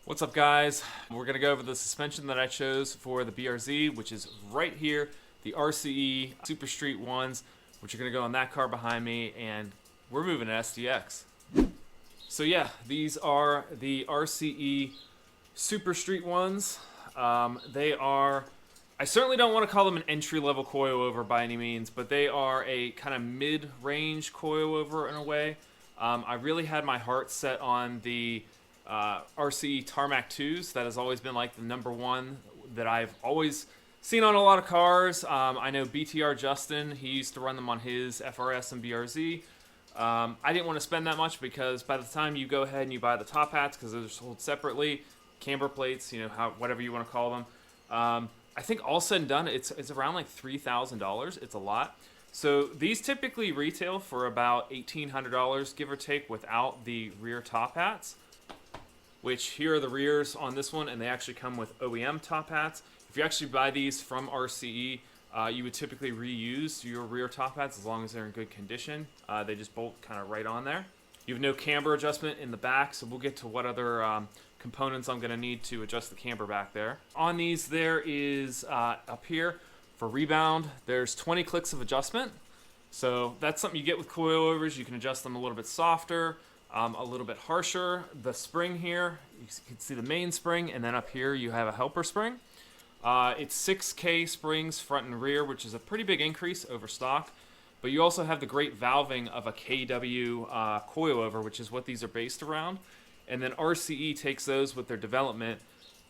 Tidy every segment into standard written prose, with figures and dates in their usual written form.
What's up, guys? We're going to go over the suspension that I chose for the BRZ, which is right here, the RCE Superstreet-1's, which are going to go on that car behind me, and we're moving to STX. So yeah, these are the RCE Superstreet-1's. They are, I certainly don't want to call them an entry-level coilover by any means, but they are a kind of mid-range coilover in a way. I really had my heart set on the RCE Tarmac 2s. That has always been like the number one that I've always seen on a lot of cars. I know BTR Justin, he used to run them on his FRS and BRZ. I didn't want to spend that much because by the time you go ahead and you buy the top hats, because they're sold separately, camber plates, you know, whatever you want to call them, I think all said and done, it's around like $3,000. It's a lot. So these typically retail for about $1,800, give or take, without the rear top hats, which here are the rears on this one, and they actually come with OEM top hats. If you actually buy these from RCE, you would typically reuse your rear top hats as long as they're in good condition. They just bolt kind of right on there. You have no camber adjustment in the back, so we'll get to what other components I'm going to need to adjust the camber back there. On these, there is up here for rebound, there's 20 clicks of adjustment. So that's something you get with coilovers. You can adjust them a little bit softer, a little bit harsher. The spring here, you can see the main spring, and then up here you have a helper spring. It's 6K springs front and rear, which is a pretty big increase over stock. But you also have the great valving of a KW coilover, which is what these are based around. And then RCE takes those with their development,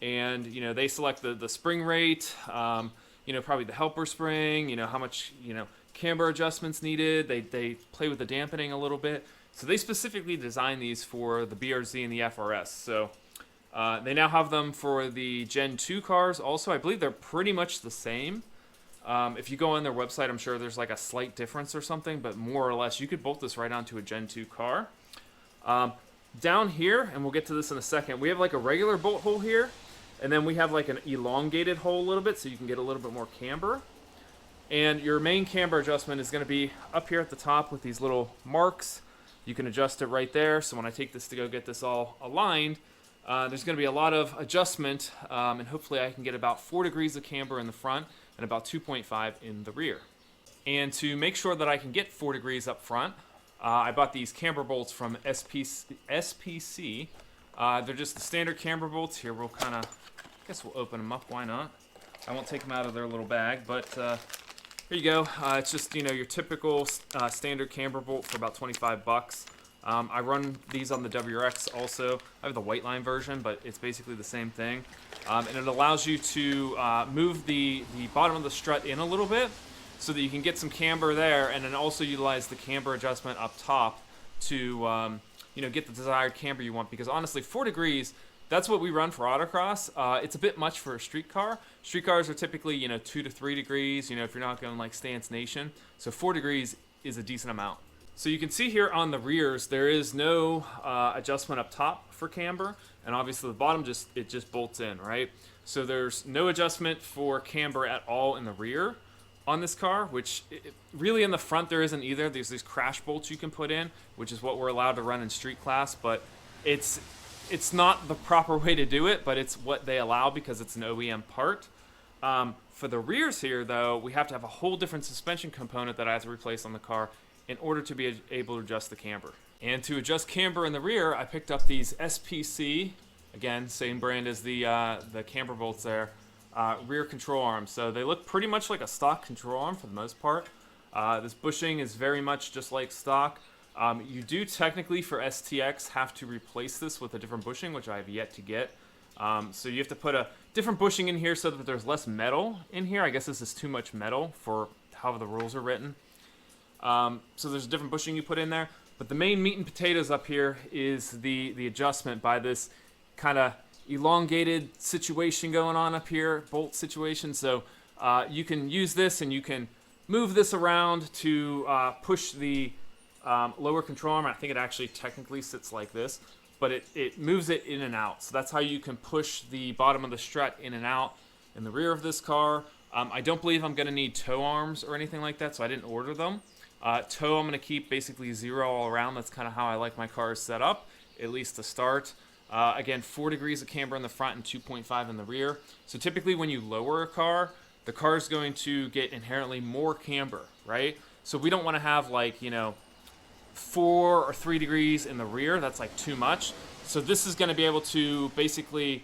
and you know, they select the spring rate, you know, probably the helper spring, you know, how much, you know, camber adjustments needed. They play with the dampening a little bit. So they specifically designed these for the BRZ and the FRS. So they now have them for the Gen 2 cars also. I believe they're pretty much the same. If you go on their website, I'm sure there's like a slight difference or something, but more or less you could bolt this right onto a Gen 2 car. Down here, and we'll get to this in a second, we have like a regular bolt hole here, and then we have like an elongated hole a little bit so you can get a little bit more camber. And your main camber adjustment is going to be up here at the top with these little marks. You can adjust it right there. So when I take this to go get this all aligned, there's going to be a lot of adjustment, and hopefully I can get about 4 degrees of camber in the front and about 2.5 in the rear. And to make sure that I can get 4 degrees up front, I bought these camber bolts from SPC. They're just the standard camber bolts. Here we'll kind of, I guess we'll open them up. Why not? I won't take them out of their little bag, but here you go. It's just, you know, your typical standard camber bolt for about 25 bucks. I run these on the WRX also. I have the white line version, but it's basically the same thing. And it allows you to move the bottom of the strut in a little bit so that you can get some camber there, and then also utilize the camber adjustment up top to you know, get the desired camber you want. Because honestly, 4 degrees, that's what we run for autocross. It's a bit much for a street car. Street cars are typically, you know, 2 to 3 degrees, you know, if you're not going like Stance Nation. So 4 degrees is a decent amount. So you can see here on the rears, there is no adjustment up top for camber, and obviously the bottom it just bolts in, right? So there's no adjustment for camber at all in the rear on this car, which really in the front there isn't either. There's these crash bolts you can put in, which is what we're allowed to run in street class, but it's not the proper way to do it, but it's what they allow because it's an OEM part. For the rears here, though, we have to have a whole different suspension component that I have to replace on the car in order to be able to adjust the camber. And to adjust camber in the rear, I picked up these SPC, again, same brand as the camber bolts there, rear control arms. So they look pretty much like a stock control arm for the most part. This bushing is very much just like stock. You do technically, for STX, have to replace this with a different bushing, which I have yet to get. So you have to put a different bushing in here so that there's less metal in here. I guess this is too much metal for how the rules are written. So there's a different bushing you put in there. But the main meat and potatoes up here is the adjustment by this kind of elongated situation going on up here, bolt situation. So you can use this and you can move this around to push the lower control arm. I think it actually technically sits like this, but it moves it in and out. So that's how you can push the bottom of the strut in and out in the rear of this car. I don't believe I'm going to need toe arms or anything like that, so I didn't order them. Toe I'm going to keep basically 0 all around. That's kind of how I like my cars set up, at least to start. Again, 4 degrees of camber in the front and 2.5 in the rear. So typically when you lower a car, the car is going to get inherently more camber, right? So we don't want to have like, 4 or 3 degrees in the rear. That's like too much. So this is going to be able to basically,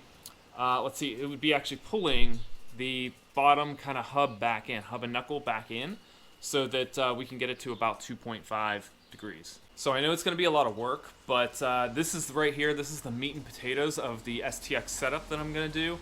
let's see, it would be actually pulling the bottom kind of hub and knuckle back in, so that we can get it to about 2.5 degrees. So I know it's going to be a lot of work, but this is right here. This is the meat and potatoes of the STX setup that I'm going to do.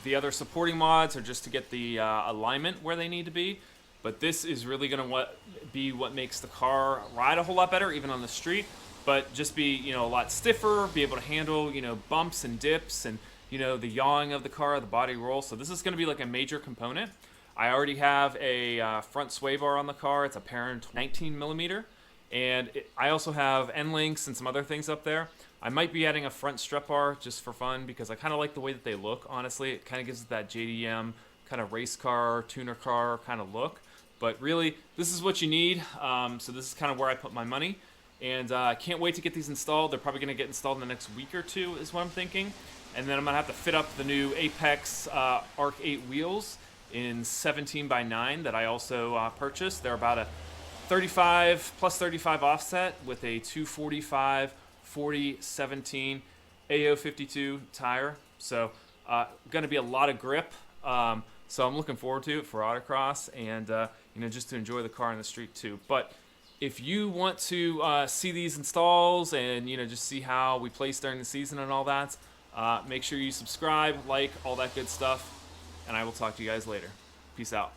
The other supporting mods are just to get the alignment where they need to be. But this is really going to be what makes the car ride a whole lot better, even on the street. But just be, a lot stiffer, be able to handle, bumps and dips and, the yawing of the car, the body roll. So this is going to be like a major component. I already have a front sway bar on the car. It's a parent 19 millimeter. And I also have end links and some other things up there. I might be adding a front strut bar just for fun because I kind of like the way that they look, honestly. It kind of gives it that JDM kind of race car, tuner car kind of look. But really, this is what you need. So this is kind of where I put my money. And I can't wait to get these installed. They're probably going to get installed in the next week or two is what I'm thinking. And then I'm going to have to fit up the new Apex Arc 8 wheels in 17x9 that I also purchased. They're about a 35 plus 35 offset with a 245 40 17 AO52 tire. So going to be a lot of grip. So I'm looking forward to it for autocross and just to enjoy the car on the street too. But if you want to see these installs and just see how we place during the season and all that, make sure you subscribe, like, all that good stuff, and I will talk to you guys later. Peace out.